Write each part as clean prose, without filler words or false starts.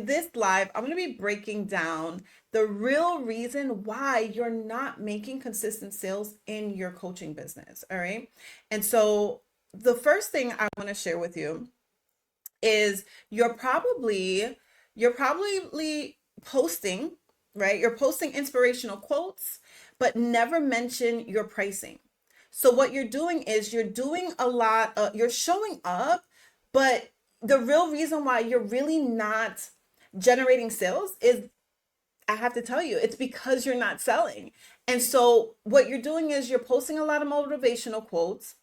This live, I'm going to be breaking down the real reason why you're not making consistent sales in your coaching business. All right. And so the first thing I want to share with you is you're probably posting, right? You're posting inspirational quotes, but never mention your pricing. So what you're doing is you're doing a lot you're showing up, but the real reason why you're really not generating sales is, I have to tell you, it's because you're not selling. And so what you're doing is you're posting a lot of motivational quotes.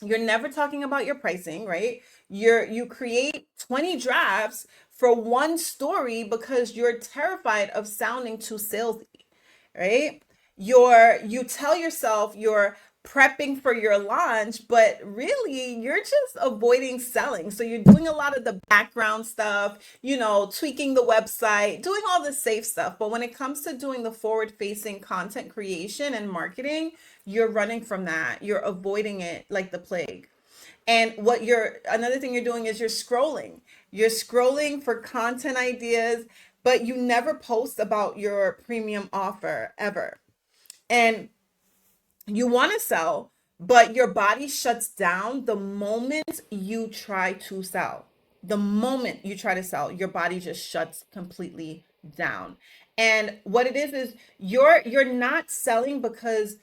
You're never talking about your pricing, right? You create 20 drafts for one story because you're terrified of sounding too salesy, right? You tell yourself you're prepping for your launch, but really you're just avoiding selling. So you're doing a lot of the background stuff, tweaking the website, doing all the safe stuff. But when it comes to doing the forward-facing content creation and marketing, you're running from that. You're avoiding it like the plague. And another thing you're doing is you're scrolling. You're scrolling for content ideas, but you never post about your premium offer ever. And you want to sell, but your body shuts down the moment you try to sell. The moment you try to sell, your body just shuts completely down. And what it is you're not selling because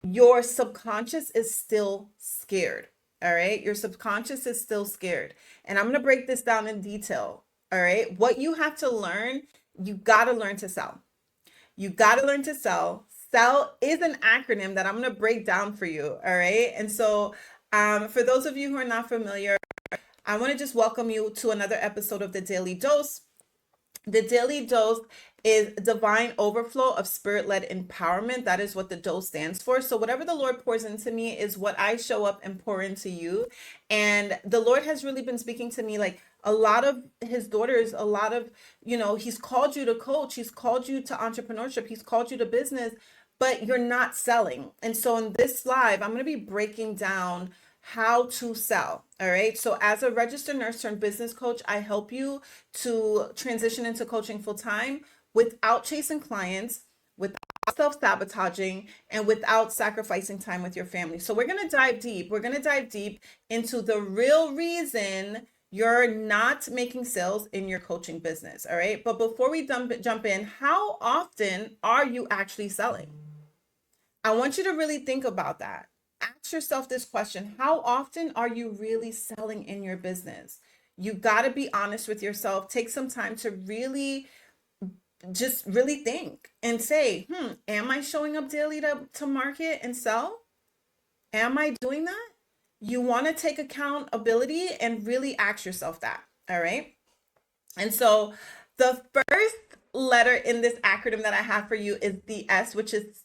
your subconscious is still scared. All right? Your subconscious is still scared. And I'm going to break this down in detail. All right? What you have to learn, you got to learn to sell. You got to learn to sell. S.E.L.L is an acronym that I'm going to break down for you. All right. And so, for those of you who are not familiar, I want to just welcome you to another episode of the Daily Dose. The Daily Dose is divine overflow of spirit-led empowerment. That is what the dose stands for. So whatever the Lord pours into me is what I show up and pour into you. And the Lord has really been speaking to me, like a lot of his daughters, a lot of, he's called you to coach, he's called you to entrepreneurship, he's called you to business, but you're not selling. And so in this live, I'm going to be breaking down how to sell. All right. So as a registered nurse turned business coach, I help you to transition into coaching full time without chasing clients, without self-sabotaging, and without sacrificing time with your family. So we're going to dive deep. We're going to dive deep into the real reason you're not making sales in your coaching business. All right. But before we jump in, how often are you actually selling? I want you to really think about that. Ask yourself this question. How often are you really selling in your business? You got to be honest with yourself. Take some time to really just really think and say, am I showing up daily to market and sell? Am I doing that? You want to take accountability and really ask yourself that. All right. And so the first letter in this acronym that I have for you is the S, which is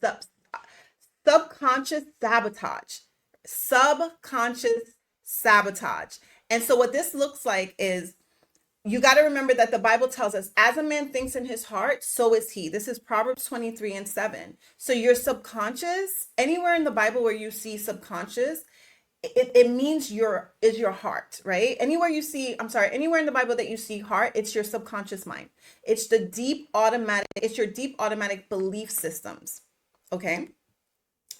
subconscious sabotage. Subconscious sabotage. And so what this looks like is, you got to remember that the Bible tells us, as a man thinks in his heart, so is he. This is Proverbs 23:7. So your subconscious, anywhere in the Bible where you see subconscious, it means your heart, right? Anywhere in the Bible that you see heart, it's your subconscious mind. It's your deep automatic belief systems. Okay.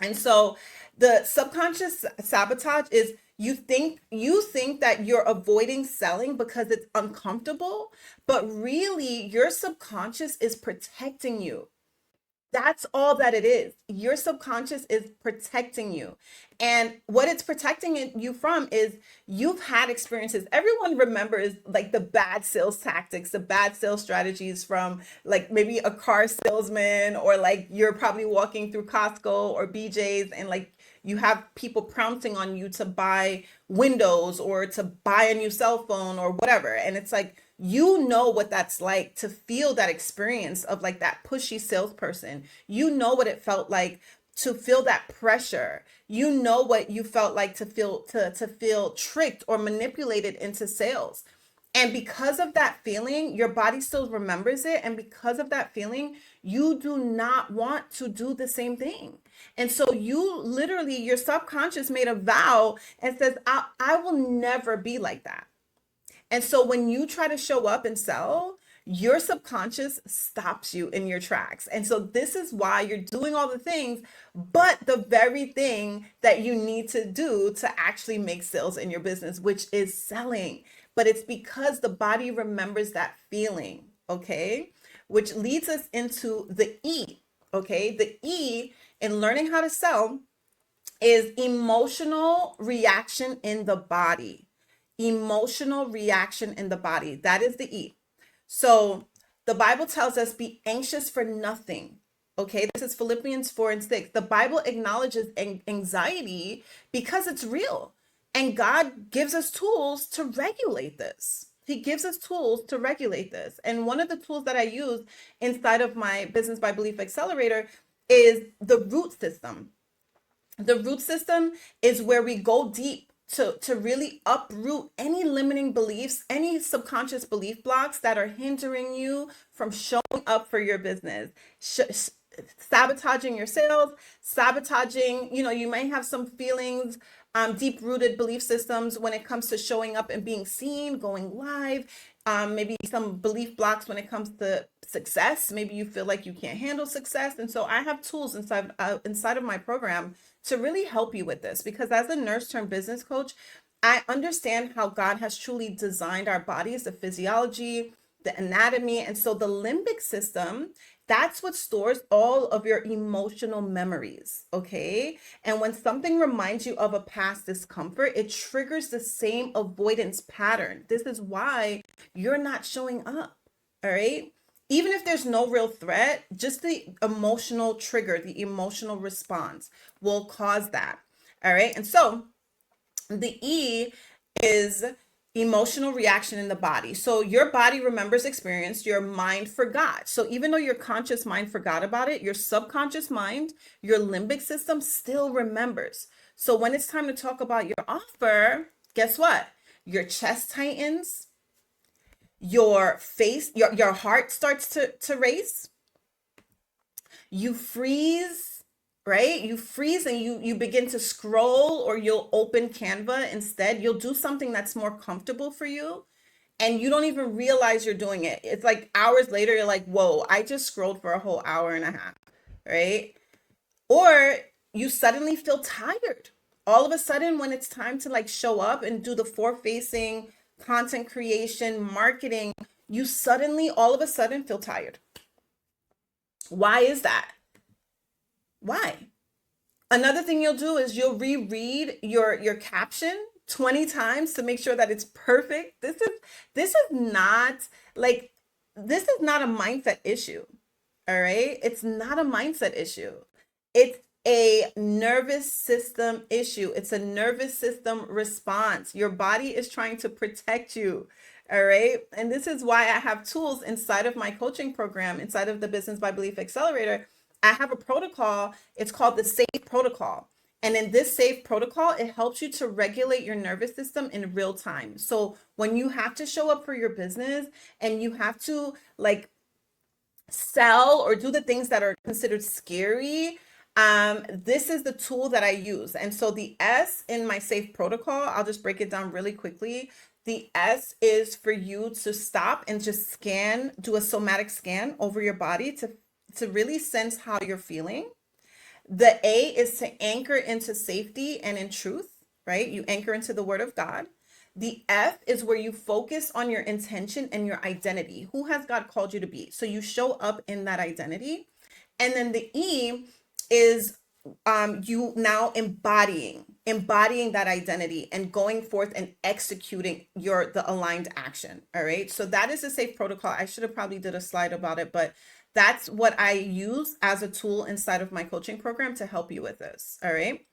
And so the subconscious sabotage is, you think that you're avoiding selling because it's uncomfortable, but really your subconscious is protecting you. That's all that it is. Your subconscious is protecting you. And what it's protecting you from is, you've had experiences. Everyone remembers like the bad sales tactics, the bad sales strategies from like maybe a car salesman, or like you're probably walking through Costco or BJ's and like you have people prompting on you to buy windows or to buy a new cell phone or whatever. And it's like, you know what that's like to feel that experience of like that pushy salesperson. You know what it felt like to feel that pressure. You know what you felt like to feel tricked or manipulated into sales. And because of that feeling, your body still remembers it. And because of that feeling, you do not want to do the same thing. And so your subconscious made a vow and says, I will never be like that. And so when you try to show up and sell, your subconscious stops you in your tracks. And so this is why you're doing all the things, but the very thing that you need to do to actually make sales in your business, which is selling. But it's because the body remembers that feeling, okay? Which leads us into the E, okay? The E in learning how to sell is emotional reaction in the body. Emotional reaction in the body. That is the E. So the Bible tells us be anxious for nothing. Okay, this is Philippians 4 and 6. The Bible acknowledges anxiety because it's real. And God gives us tools to regulate this. He gives us tools to regulate this. And one of the tools that I use inside of my Business by Belief Accelerator is the root system. The root system is where we go deep to really uproot any limiting beliefs, any subconscious belief blocks that are hindering you from showing up for your business, sabotaging your sales, sabotaging, you may have some feelings, deep rooted belief systems when it comes to showing up and being seen, going live, maybe some belief blocks when it comes to success. Maybe you feel like you can't handle success. And so I have tools inside of my program to really help you with this, because as a nurse turned business coach, I understand how God has truly designed our bodies, the physiology, the anatomy. And so the limbic system, that's what stores all of your emotional memories, okay? And when something reminds you of a past discomfort, it triggers the same avoidance pattern. This is why you're not showing up, all right? Even if there's no real threat, just the emotional trigger, the emotional response will cause that. All right. And so the E is emotional reaction in the body. So your body remembers experience, your mind forgot. So even though your conscious mind forgot about it, your subconscious mind, your limbic system still remembers. So when it's time to talk about your offer, guess what? Your chest tightens, your face, your heart starts to race, you freeze, right? You freeze and you begin to scroll, or you'll open Canva instead. You'll do something that's more comfortable for you, and you don't even realize you're doing it. It's like hours later, you're like, whoa, I just scrolled for a whole hour and a half, right? Or you suddenly feel tired. All of a sudden, when it's time to like show up and do the forward-facing content creation, marketing, you suddenly, all of a sudden, feel tired. Why is that? Why? Another thing you'll do is you'll reread your caption 20 times to make sure that it's perfect. This is not like this is not a mindset issue. All right? It's not a mindset issue. It's a nervous system issue. It's a nervous system response. Your body is trying to protect you. All right. And this is why I have tools inside of my coaching program, inside of the Business by Belief Accelerator. I have a protocol. It's called the SAFE protocol. And in this SAFE protocol, it helps you to regulate your nervous system in real time. So when you have to show up for your business and you have to like sell or do the things that are considered scary, this is the tool that I use. And so the S in my SAFE protocol, I'll just break it down really quickly. The S is for you to stop and just scan, do a somatic scan over your body to really sense how you're feeling. The A is to anchor into safety and in truth, right? You anchor into the word of God. The F is where you focus on your intention and your identity. Who has God called you to be? So you show up in that identity. And then the E is you now embodying that identity and going forth and executing the aligned action. All right. So that is a SAFE protocol. I should have probably did a slide about it, but that's what I use as a tool inside of my coaching program to help you with this. All right.